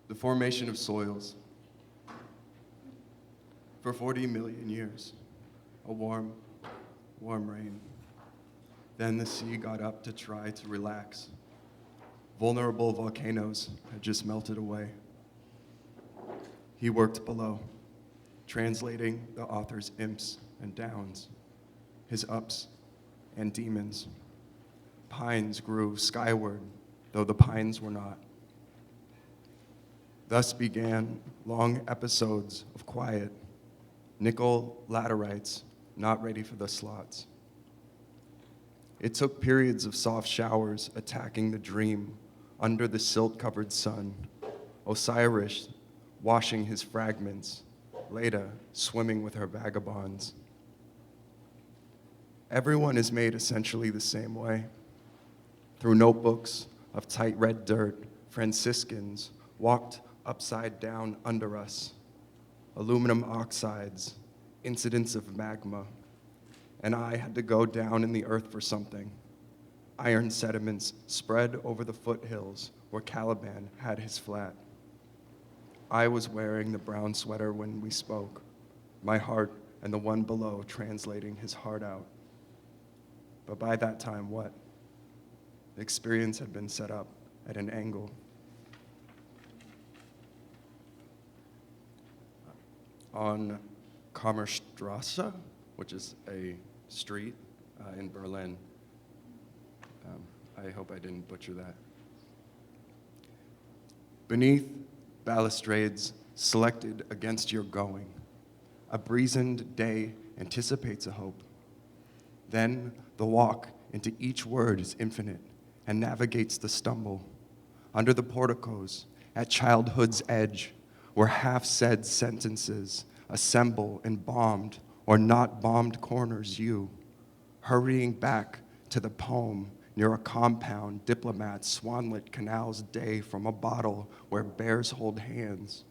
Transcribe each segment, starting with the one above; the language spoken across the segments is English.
The formation of soils. For 40 million years, a warm rain. Then the sea got up to try to relax. Vulnerable volcanoes had just melted away. He worked below, translating the author's imps and downs, his ups and demons. Pines grew skyward, though the pines were not. Thus began long episodes of quiet, nickel laterites not ready for the slots. It took periods of soft showers attacking the dream under the silt-covered sun, Osiris washing his fragments, Leda swimming with her vagabonds. Everyone is made essentially the same way. Through notebooks of tight red dirt, Franciscans walked upside down under us, aluminum oxides, incidents of magma, and I had to go down in the earth for something. Iron sediments spread over the foothills where Caliban had his flat. I was wearing the brown sweater when we spoke, my heart and the one below translating his heart out. But by that time, what? The experience had been set up at an angle. On Kammerstrasse, which is a street in Berlin. I hope I didn't butcher that. Beneath balustrades selected against your going, a breezened day anticipates a hope. Then the walk into each word is infinite and navigates the stumble. Under the porticos, at childhood's edge, where half-said sentences assemble in bombed or not bombed corners, you, hurrying back to the poem near a compound, diplomats, swanlit canals day from a bottle where bears hold hands.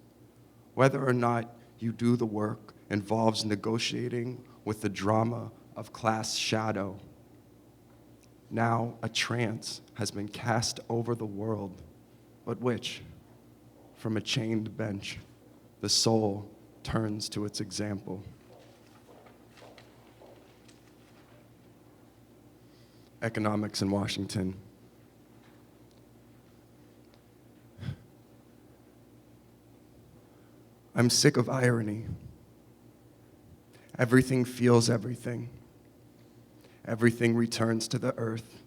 Whether or not you do the work involves negotiating with the drama of class shadow. Now a trance has been cast over the world, but which? From a chained bench, the soul turns to its example. Economics in Washington. I'm sick of irony. Everything feels everything. Everything returns to the earth.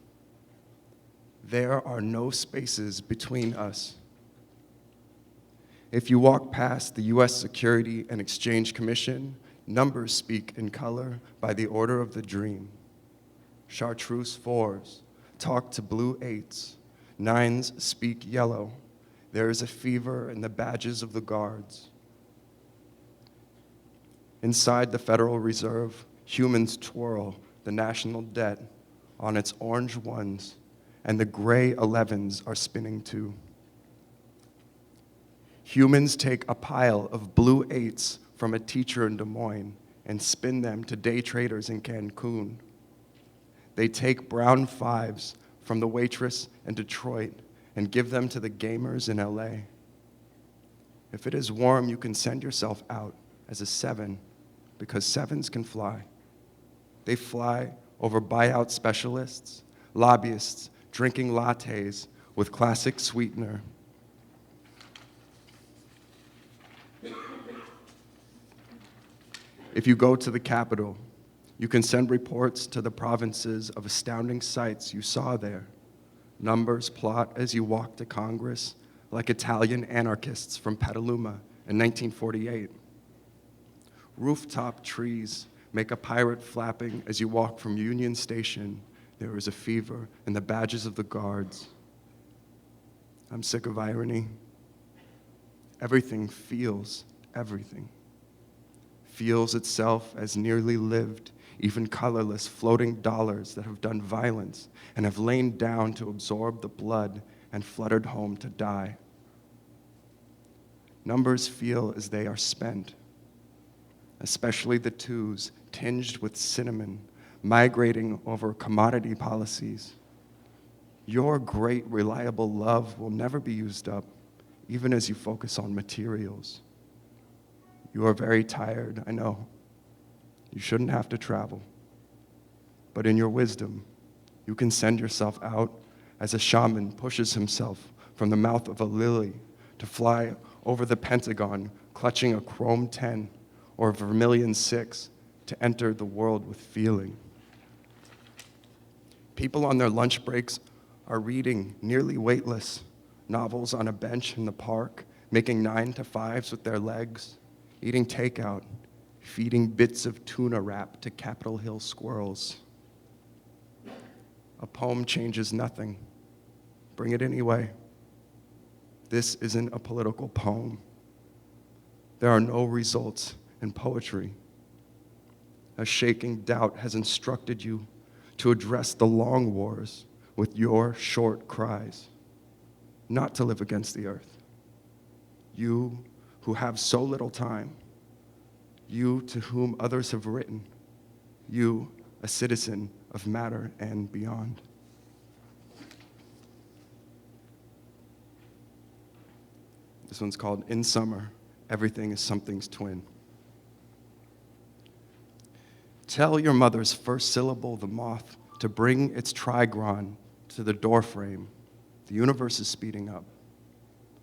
There are no spaces between us. If you walk past the U.S. Security and Exchange Commission, numbers speak in color by the order of the dream. Chartreuse 4s talk to blue 8s. 9s speak yellow. There is a fever in the badges of the guards. Inside the Federal Reserve, humans twirl the national debt on its orange ones, and the gray 11s are spinning too. Humans take a pile of blue 8s from a teacher in Des Moines and spin them to day traders in Cancun. They take brown 5s from the waitress in Detroit and give them to the gamers in LA. If it is warm, you can send yourself out as a 7 because 7s can fly. They fly over buyout specialists, lobbyists drinking lattes with classic sweetener. If you go to the Capitol, you can send reports to the provinces of astounding sights you saw there. Numbers plot as you walk to Congress like Italian anarchists from Petaluma in 1948. Rooftop trees make a pirate flapping as you walk from Union Station. There is a fever in the badges of the guards. I'm sick of irony. Everything feels everything. Feels itself as nearly lived, even colorless, floating dollars that have done violence and have lain down to absorb the blood and fluttered home to die. Numbers feel as they are spent, especially the 2s, tinged with cinnamon, migrating over commodity policies. Your great reliable love will never be used up, even as you focus on materials. You are very tired, I know. You shouldn't have to travel. But in your wisdom, you can send yourself out as a shaman pushes himself from the mouth of a lily to fly over the Pentagon, clutching a chrome 10 or a vermilion 6 to enter the world with feeling. People on their lunch breaks are reading nearly weightless novels on a bench in the park, making 9-to-5s with their legs, eating takeout, feeding bits of tuna wrap to Capitol Hill squirrels. A poem changes nothing. Bring it anyway. This isn't a political poem. There are no results in poetry. A shaking doubt has instructed you to address the long wars with your short cries, not to live against the earth. You who have so little time, you to whom others have written, you, a citizen of matter and beyond. This one's called In Summer, Everything is Something's Twin. Tell your mother's first syllable, the moth, to bring its trigron to the doorframe. The universe is speeding up.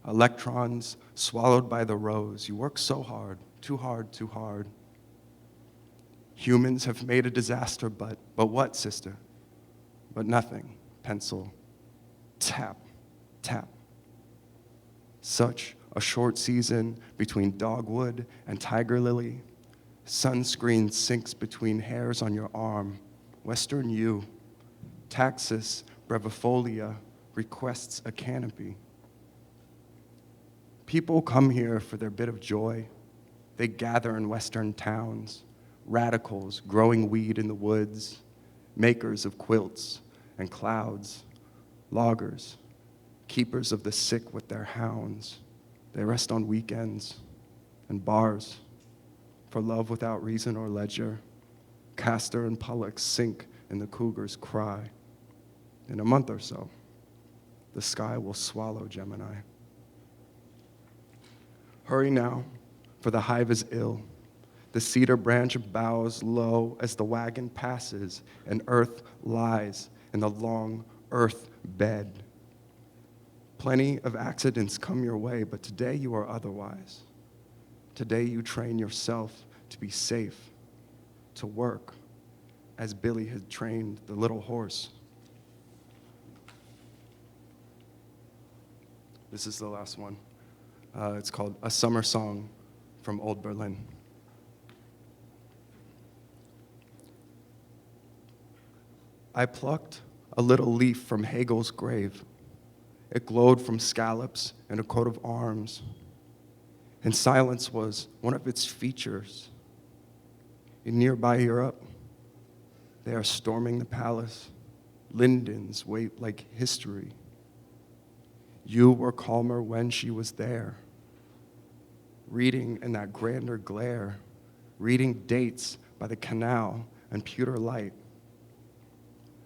Electrons swallowed by the rose. You work so hard, too hard, too hard. Humans have made a disaster, but what, sister? But nothing. Pencil. Tap, tap. Such a short season between dogwood and tiger lily. Sunscreen sinks between hairs on your arm. Western yew. Taxus brevifolia requests a canopy. People come here for their bit of joy. They gather in Western towns. Radicals growing weed in the woods. Makers of quilts and clouds. Loggers. Keepers of the sick with their hounds. They rest on weekends and bars. For love without reason or ledger, Castor and Pollux sink in the cougar's cry. In a month or so, the sky will swallow Gemini. Hurry now, for the hive is ill. The cedar branch bows low as the wagon passes, and earth lies in the long earth bed. Plenty of accidents come your way, but today you are otherwise. Today you train yourself to be safe, to work, as Billy had trained the little horse. This is the last one. It's called A Summer Song from Old Berlin. I plucked a little leaf from Hegel's grave. It glowed from scallops and a coat of arms. And silence was one of its features. In nearby Europe, they are storming the palace. Lindens wait like history. You were calmer when she was there. Reading in that grander glare, reading dates by the canal and pewter light.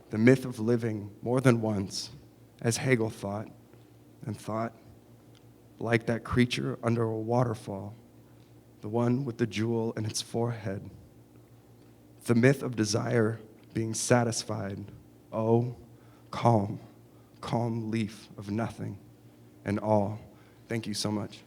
The myth of living more than once, as Hegel thought, like that creature under a waterfall, the one with the jewel in its forehead. The myth of desire being satisfied. Oh, calm, calm leaf of nothing and all. Thank you so much.